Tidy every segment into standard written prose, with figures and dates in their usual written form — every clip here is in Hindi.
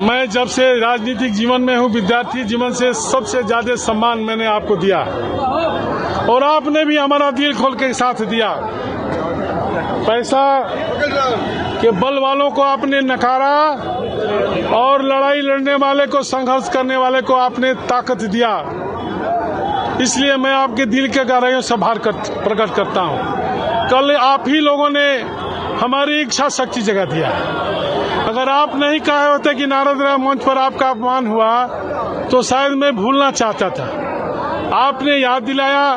मैं जब से राजनीतिक जीवन में हूँ, विद्यार्थी जीवन से सबसे ज्यादा सम्मान मैंने आपको दिया और आपने भी हमारा दिल खोल के साथ दिया। पैसा के बल वालों को आपने नकारा और लड़ाई लड़ने वाले को, संघर्ष करने वाले को आपने ताकत दिया। इसलिए मैं आपके दिल के गहराइयों से आभार प्रकट करता हूँ। कल आप ही लोगों ने हमारी इच्छा शक्ति जगा दिया। अगर आप नहीं कहे होते कि नारद राय मंच पर आपका अपमान हुआ तो शायद मैं भूलना चाहता था। आपने याद दिलाया,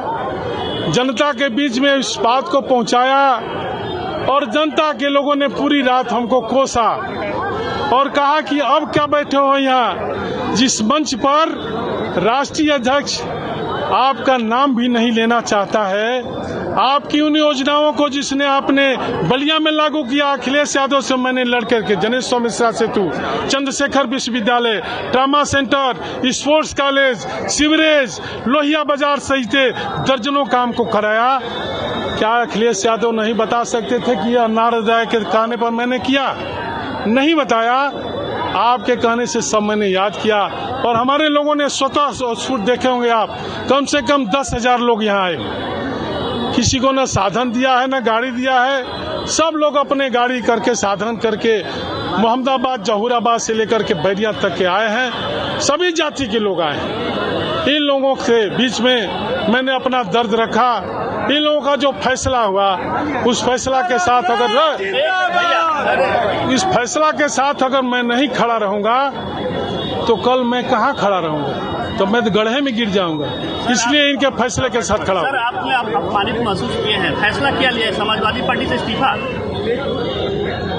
जनता के बीच में इस बात को पहुंचाया और जनता के लोगों ने पूरी रात हमको कोसा और कहा कि अब क्या बैठे हो यहाँ, जिस मंच पर राष्ट्रीय अध्यक्ष आपका नाम भी नहीं लेना चाहता है। आपकी उन योजनाओं को जिसने आपने बलिया में लागू किया, अखिलेश यादव से मैंने लड़कर के जनेश्वर मिश्रा सेतु, चंद्रशेखर विश्वविद्यालय, trauma centre, sports college, sewerage, Lohia बाजार सहित दर्जनों काम को कराया। क्या अखिलेश यादव नहीं बता सकते थे कि यह नारद राय के कहने पर मैंने किया? नहीं बताया। आपके कहने से सब मैंने याद किया और हमारे लोगों ने स्वतः शूट देखे होंगे आप, कम से कम 10,000 लोग यहाँ आए। किसी को न साधन दिया है न गाड़ी दिया है, सब लोग अपने गाड़ी करके, साधन करके मोहम्मदाबाद, जहूराबाद से लेकर के बैरिया तक के आए हैं। सभी जाति के लोग आए हैं। इन लोगों के बीच में मैंने अपना दर्द रखा। इन लोगों का जो फैसला हुआ, उस फैसला के साथ अगर मैं नहीं खड़ा रहूंगा तो कल मैं कहाँ खड़ा रहूंगा? तो मैं गड्ढे में गिर जाऊंगा। इसलिए इनके फैसले के साथ खड़ा हूं। सर, आपने अपमानित महसूस किए हैं, फैसला क्या लिया है? समाजवादी पार्टी से इस्तीफा।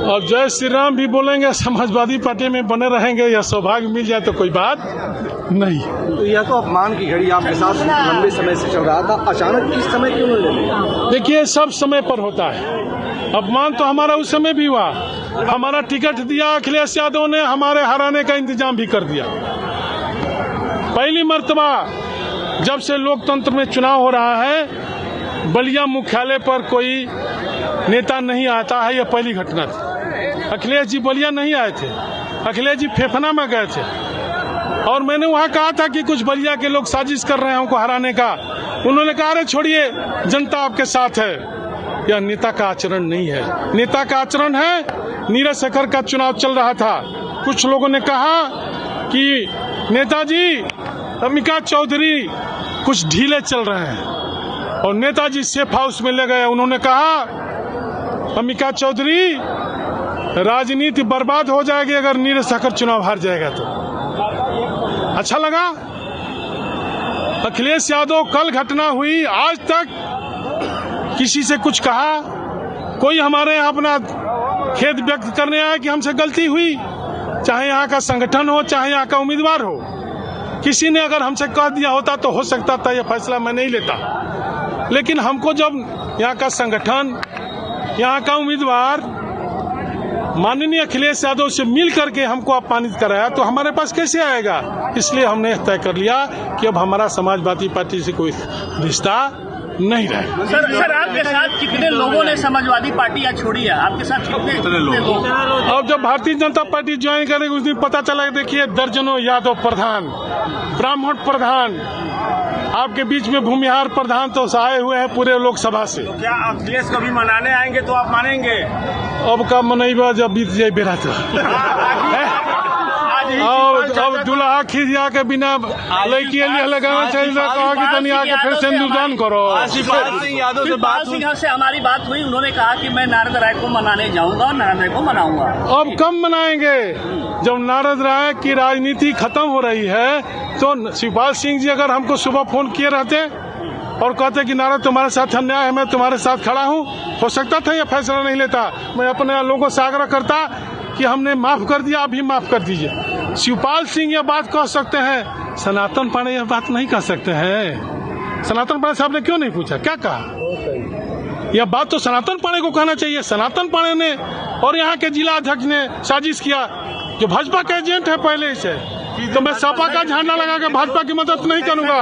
और जय श्री राम भी बोलेंगे, समाजवादी पार्टी में बने रहेंगे, या सौभाग्य मिल जाए तो कोई बात नहीं। तो यह तो अपमान की घड़ी आपके साथ लंबे समय से चल रहा था, अचानक इस समय क्यों नहीं ले? देखिए, सब समय पर होता है। अपमान तो हमारा उस समय भी हुआ। हमारा टिकट दिया अखिलेश यादव ने, हमारे हराने का इंतजाम भी कर दिया। पहली मर्तबा जब से लोकतंत्र में चुनाव हो रहा है, बलिया मुख्यालय पर कोई नेता नहीं आता है, यह पहली घटना थी। अखिलेश जी बलिया नहीं आए थे, अखिलेश जी फेफना में गए थे और मैंने वहां कहा था कि कुछ बलिया के लोग साजिश कर रहे हैं हमको हराने का। उन्होंने कहा, अरे छोड़िए, जनता आपके साथ है। यह नेता का आचरण नहीं है। नेता का आचरण है, नीरज शेखर का चुनाव चल रहा था, कुछ लोगों ने कहा कि नेताजी अमिका चौधरी कुछ ढीले चल रहे हैं और नेताजी सेफ हाउस में ले गए। उन्होंने कहा, अमिका चौधरी, राजनीति बर्बाद हो जाएगी अगर नीरज शेखर चुनाव हार जाएगा तो। अच्छा लगा। अखिलेश यादव, कल घटना हुई, आज तक किसी से कुछ कहा? कोई हमारे यहाँ अपना खेद व्यक्त करने आया कि हमसे गलती हुई, चाहे यहाँ का संगठन हो, चाहे यहाँ का उम्मीदवार हो। किसी ने अगर हमसे कह दिया होता तो हो सकता था यह फैसला मैं नहीं लेता, लेकिन हमको जब यहाँ का संगठन, यहाँ का उम्मीदवार माननीय अखिलेश यादव से मिल करके हमको अपमानित कराया तो हमारे पास कैसे आएगा? इसलिए हमने तय कर लिया कि अब हमारा समाजवादी पार्टी से कोई रिश्ता नहीं रहे। सर, आपके साथ कितने लोगों ने समाजवादी पार्टी छोड़ी है? आपके साथ कितने लोग? अब जब भारतीय जनता पार्टी ज्वाइन करेगी उस दिन पता चला। देखिए, दर्जनों यादव प्रधान, ब्राह्मण प्रधान, आपके बीच में भूमिहार प्रधान तो आए हुए हैं पूरे लोकसभा से। तो क्या अखिलेश को भी मनाने आएंगे तो आप मानेंगे? अब का मनैबा जब बीत जाए बेरा तो अब दुल्हा खिजिया के बिना लड़की लगाना चाहिए। कहा कि तनी आके फिर सिंदूरदान करो। शिवपाल सिंह यादव से बात से हमारी बात हुई, उन्होंने कहा कि मैं नारद राय को मनाने जाऊंगा और नारद राय को मनाऊंगा। अब कम मनाएंगे जब नारद राय की राजनीति खत्म हो रही है। तो शिवपाल सिंह जी अगर हमको सुबह फोन किए रहते और कहते कि नारद तुम्हारे साथ अन्याय है, मैं तुम्हारे साथ खड़ा हूँ, हो सकता था यह फैसला नहीं लेता। मैं अपने लोगों से आग्रह करता कि हमने माफ कर दिया, अभी माफ कर दीजिए। शिवपाल सिंह यह बात कह सकते हैं, सनातन पांडे यह बात नहीं कह सकते हैं। सनातन पांडे साहब ने क्यों नहीं पूछा, क्या कहा? यह बात तो सनातन पांडे को कहना चाहिए। सनातन पांडे ने और यहाँ के जिला अध्यक्ष ने साजिश किया, जो भाजपा के एजेंट है पहले से। तो मैं सपा का झंडा लगा के भाजपा की मदद नहीं करूंगा।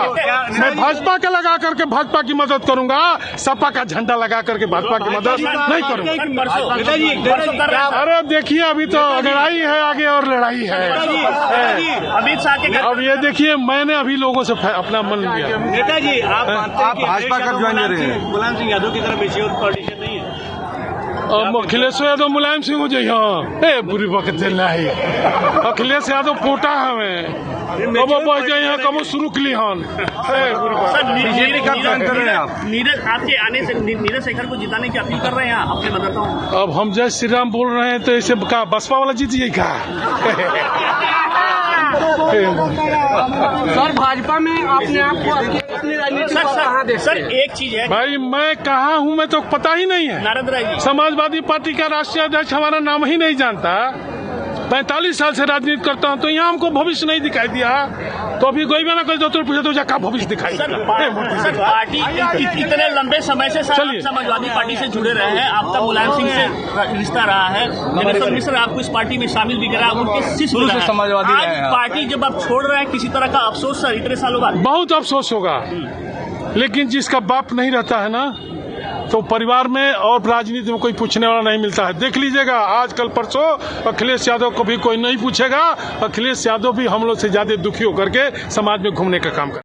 मैं भाजपा का लगा करके भाजपा की मदद करूंगा, सपा का झंडा लगा करके भाजपा की मदद नहीं करूंगा। अरे देखिए, अभी तो लड़ाई है आगे और लड़ाई है। अमित शाह के अब ये देखिए, मैंने अभी लोगों से अपना मन लिया। नेताजी, आप भाजपा कब ज्वाइन करेंगे? मुलायम सिंह यादव की तरफ बेची और कोऑर्डिनेशन नहीं है। अब अखिलेश यादव मुलायम सिंह हो जाइए। हाँ, बुरी वक्त चलना है। अखिलेश यादव पोटा हमें कब बच जाए हैं, कब शुरू कली हन। बीजेपी कब ज्वाइन कर रहे हैं आप? नीरज आपके आने से नीरज शेखर को जिताने की अपील कर रहे हैं अपने मतदाताओं। अब हम जय श्री राम बोल रहे हैं तो ऐसे का बसपा वाला जीत जाए का? सर, भाजपा में आपने आपको अपनी राजनीति सर एक चीज है, भाई मैं कहाँ हूँ मैं तो पता ही नहीं है। नारद राय जी, समाजवादी पार्टी का राष्ट्रीय अध्यक्ष हमारा नाम ही नहीं जानता। 45 साल से राजनीति करता हूँ, तो यहाँ हमको भविष्य नहीं दिखाई दिया। तो अभी कोई भी ना कर दो तो पूछे तो क्या भविष्य दिखाई सर पार्टी इतने लंबे समय से चलिए। समाजवादी पार्टी से जुड़े रहे हैं, आपका मुलायम सिंह से रिश्ता रहा है, जनता मिश्र आपको इस पार्टी में शामिल भी करा, उनके शिष्य भी रहे हैं। समाजवादी आज पार्टी जब आप छोड़ रहे हैं, किसी तरह का अफसोस सर इतने सालों बाद? बहुत अफसोस होगा, लेकिन जिसका बाप नहीं रहता है ना, तो परिवार में और राजनीति में कोई पूछने वाला नहीं मिलता है। देख लीजिएगा, आजकल परसों अखिलेश यादव को भी कोई नहीं पूछेगा। अखिलेश यादव भी हम लोग से ज्यादा दुखी होकर के समाज में घूमने का काम कर